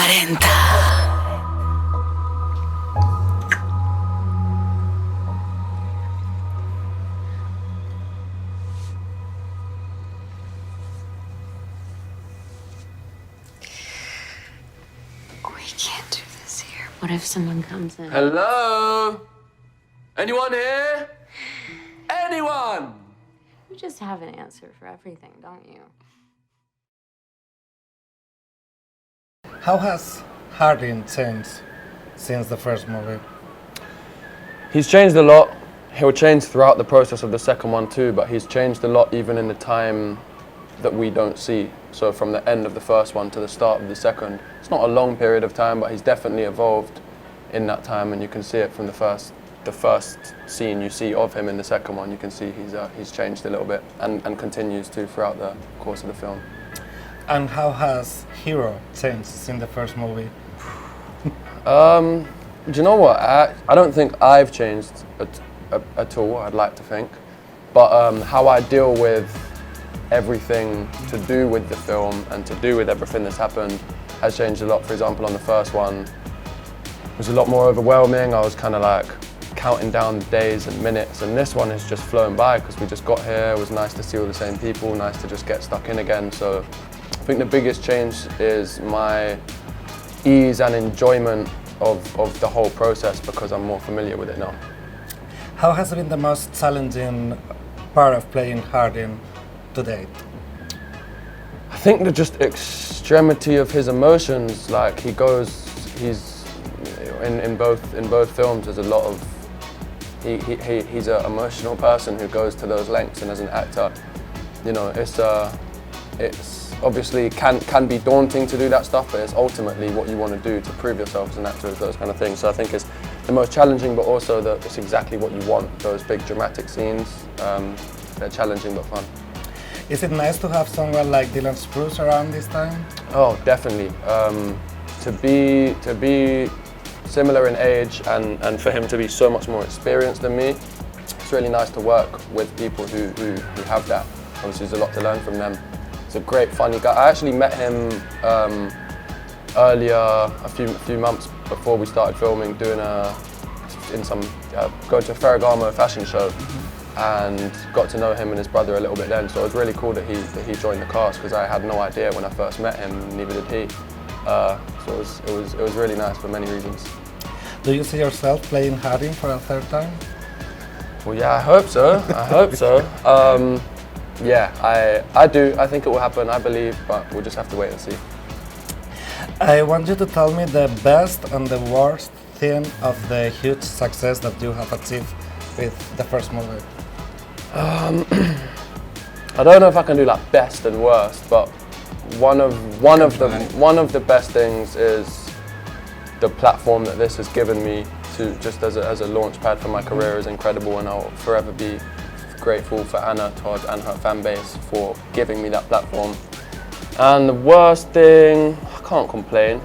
LOS40. We can't do this here. What if someone comes in? Hello? Anyone here? Anyone? You just have an answer for everything, don't you? How has Hardin changed since the first movie? He's changed a lot. He'll change throughout the process of the second one too, but he's changed a lot even in the time that we don't see. So from the end of the first one to the start of the second, it's not a long period of time, but he's definitely evolved in that time, and you can see it from the first scene you see of him in the second one. You can see he's changed a little bit and continues to throughout the course of the film. And how has Hero changed since the first movie? Do you know what? I don't think I've changed at all, I'd like to think. But how I deal with everything to do with the film and to do with everything that's happened has changed a lot. For example, on the first one, it was a lot more overwhelming. I was kind of like counting down the days and minutes, and this one has just flown by because we just got here. It was nice to see all the same people, nice to just get stuck in again. So I think the biggest change is my ease and enjoyment of the whole process because I'm more familiar with it now. How has been the most challenging part of playing Hardin to date? I think the just extremity of his emotions, like he's in both films. There's a lot of he's an emotional person who goes to those lengths, and as an actor, you know, it's obviously can be daunting to do that stuff, but it's ultimately what you want to do to prove yourself as an actor, is those kind of things. So I think it's the most challenging, but also it's exactly what you want. Those big dramatic scenes, they're challenging but fun. Is it nice to have someone like Dylan Sprouse around this time? Oh, definitely. To be similar in age and for him to be so much more experienced than me, it's really nice to work with people who have that. Obviously, there's a lot to learn from them. He's a great, funny guy. I actually met him earlier, a few months before we started filming, going to a Ferragamo fashion show, and got to know him and his brother a little bit then. So it was really cool that he joined the cast, because I had no idea when I first met him, neither did he. So it was really nice for many reasons. Do you see yourself playing Hardin for a third time? Well, yeah, I hope so. I hope so. Yeah, I do. I think it will happen, I believe, but we'll just have to wait and see. I want you to tell me the best and the worst thing of the huge success that you have achieved with the first movie. I don't know if I can do like best and worst, but one of the best things is the platform that this has given me to just as a launch pad for my career is incredible, and I'll forever be grateful for Anna, Todd and her fan base for giving me that platform. And the worst thing, I can't complain.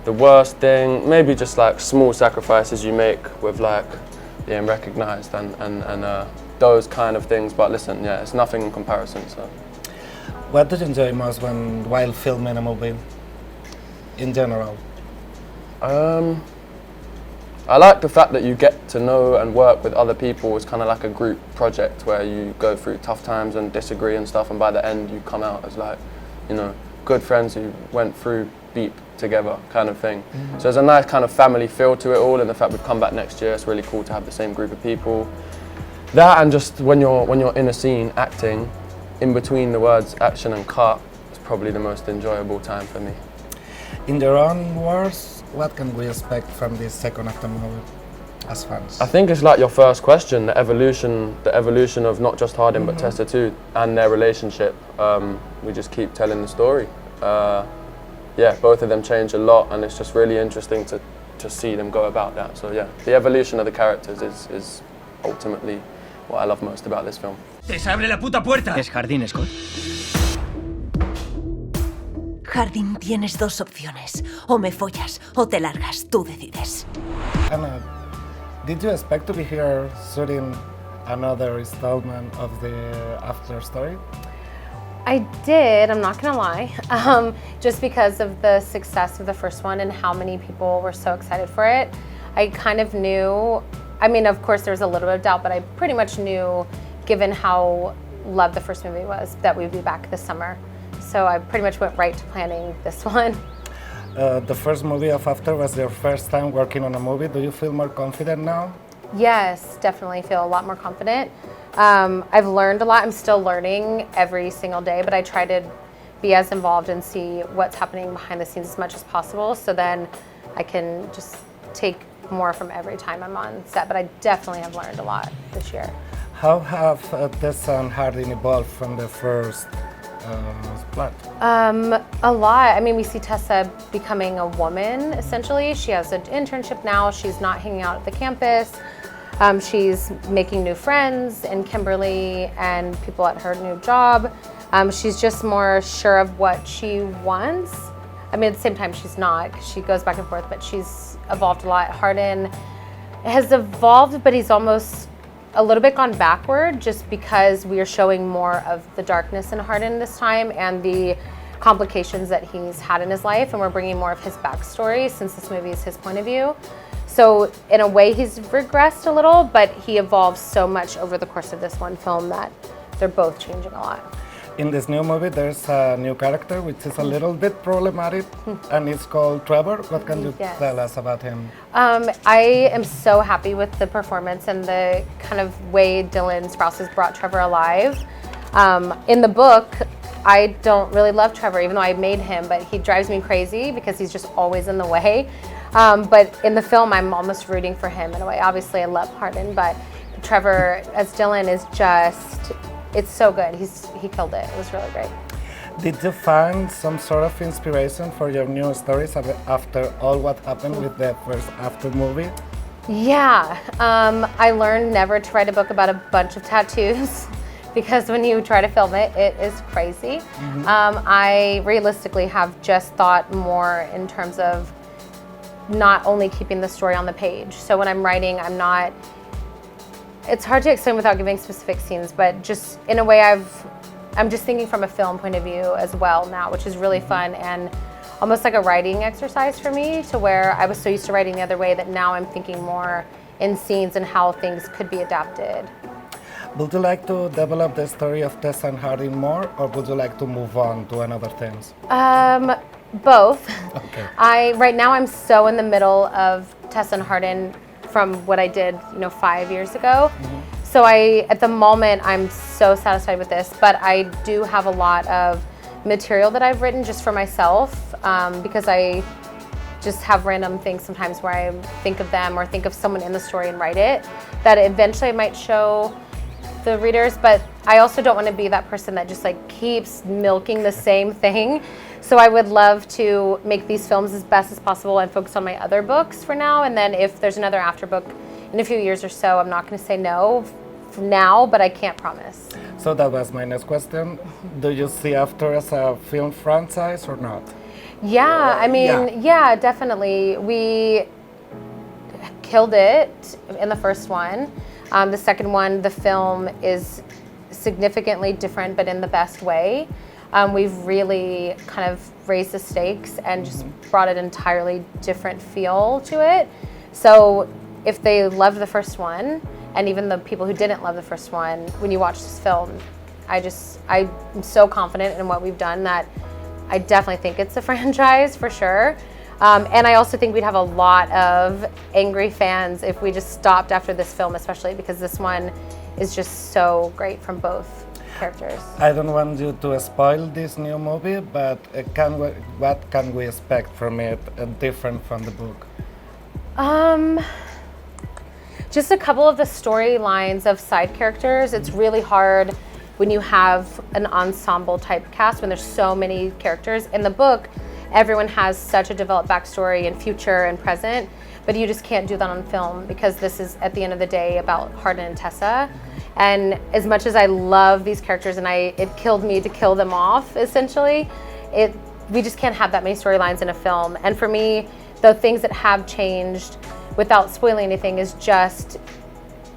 The worst thing, maybe just like small sacrifices you make with like being recognised and those kind of things. But listen, yeah, it's nothing in comparison. So, what did you enjoy most while filming a movie, in general? I like the fact that you get to know and work with other people. It's kind of like a group project where you go through tough times and disagree and stuff, and by the end you come out as like, you know, good friends who went through beep together kind of thing. Mm-hmm. So there's a nice kind of family feel to it all, and the fact we've come back next year, it's really cool to have the same group of people. That, and just when you're in a scene acting, in between the words action and cut, it's probably the most enjoyable time for me. In your own words, what can we expect from this second actor movie as fans? I think it's like your first question, the evolution of not just Hardin but Tessa too, and their relationship. We just keep telling the story. Yeah, both of them change a lot, and it's just really interesting to see them go about that. So yeah, the evolution of the characters is ultimately what I love most about this film. ¡Desabre la puta puerta! Es Hardin, Scott. Hardin, tienes dos opciones. O me follas o te largas. Tú decides. Anna, did you expect to be here shooting another installment of the After story? I did, I'm not gonna lie, just because of the success of the first one and how many people were so excited for it. I kind of knew, I mean, of course there was a little bit of doubt, but I pretty much knew, given how loved the first movie was, that we'd be back this summer. So I pretty much went right to planning this one. The first movie of After was your first time working on a movie. Do you feel more confident now? Yes, definitely feel a lot more confident. I've learned a lot. I'm still learning every single day, but I try to be as involved and see what's happening behind the scenes as much as possible, so then I can just take more from every time I'm on set. But I definitely have learned a lot this year. How have Tessa and Hardin evolved from the first plot? A lot. I mean, we see Tessa becoming a woman, essentially. She has an internship now. She's not hanging out at the campus. She's making new friends in Kimberly and people at her new job. She's just more sure of what she wants. I mean, at the same time, she's not. She goes back and forth, but she's evolved a lot. Hardin has evolved, but he's almost a little bit gone backward, just because we are showing more of the darkness in Hardin this time and the complications that he's had in his life, and we're bringing more of his backstory since this movie is his point of view. So in a way he's regressed a little, but he evolves so much over the course of this one film that they're both changing a lot. In this new movie, there's a new character which is a little bit problematic, and it's called Trevor. What can you tell us about him? I am so happy with the performance and the kind of way Dylan Sprouse has brought Trevor alive. In the book, I don't really love Trevor, even though I made him, but he drives me crazy because he's just always in the way. But in the film, I'm almost rooting for him in a way. Obviously, I love Hardin, but Trevor as Dylan is just, it's so good. He killed it. It was really great. Did you find some sort of inspiration for your new stories after all what happened with the first After movie? Yeah, I learned never to write a book about a bunch of tattoos because when you try to film it, it is crazy. I realistically have just thought more in terms of not only keeping the story on the page. So when I'm writing, it's hard to explain without giving specific scenes, but just in a way I'm just thinking from a film point of view as well now, which is really fun and almost like a writing exercise for me, to where I was so used to writing the other way that now I'm thinking more in scenes and how things could be adapted. Would you like to develop the story of Tessa and Hardin more, or would you like to move on to another things? Both. Okay. Right now I'm so in the middle of Tessa and Hardin from what I did, 5 years ago. So at the moment, I'm so satisfied with this, but I do have a lot of material that I've written just for myself, because I just have random things sometimes where I think of them or think of someone in the story and write it, that eventually I might show the readers, but I also don't want to be that person that just keeps milking the same thing. So I would love to make these films as best as possible and focus on my other books for now, and then if there's another After book in a few years or so, I'm not going to say no now, but I can't promise. So that was my next question. Do you see After as a film franchise or not? Yeah, I mean, yeah, definitely. We killed it in the first one. The second one, the film is significantly different, but in the best way. We've really kind of raised the stakes and just brought an entirely different feel to it. So if they loved the first one, and even the people who didn't love the first one, when you watch this film, I'm so confident in what we've done that I definitely think it's a franchise for sure. And I also think we'd have a lot of angry fans if we just stopped after this film, especially because this one is just so great from both characters. I don't want you to spoil this new movie, but what can we expect from it different from the book? Just a couple of the storylines of side characters. It's really hard when you have an ensemble type cast, when there's so many characters. In the book, everyone has such a developed backstory in future and present, but you just can't do that on film because this is, at the end of the day, about Hardin and Tessa. And as much as I love these characters and it killed me to kill them off, essentially, we just can't have that many storylines in a film. And for me, the things that have changed, without spoiling anything, is just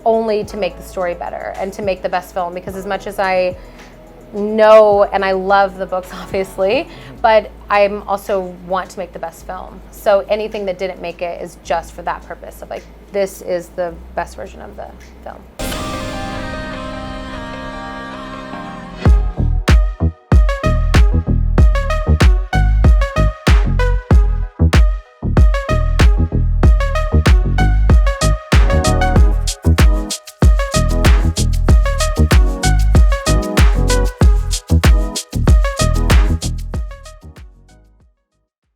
only to make the story better and to make the best film, because as much as I know, and I love the books, obviously, but I'm also want to make the best film. So anything that didn't make it is just for that purpose of like, this is the best version of the film.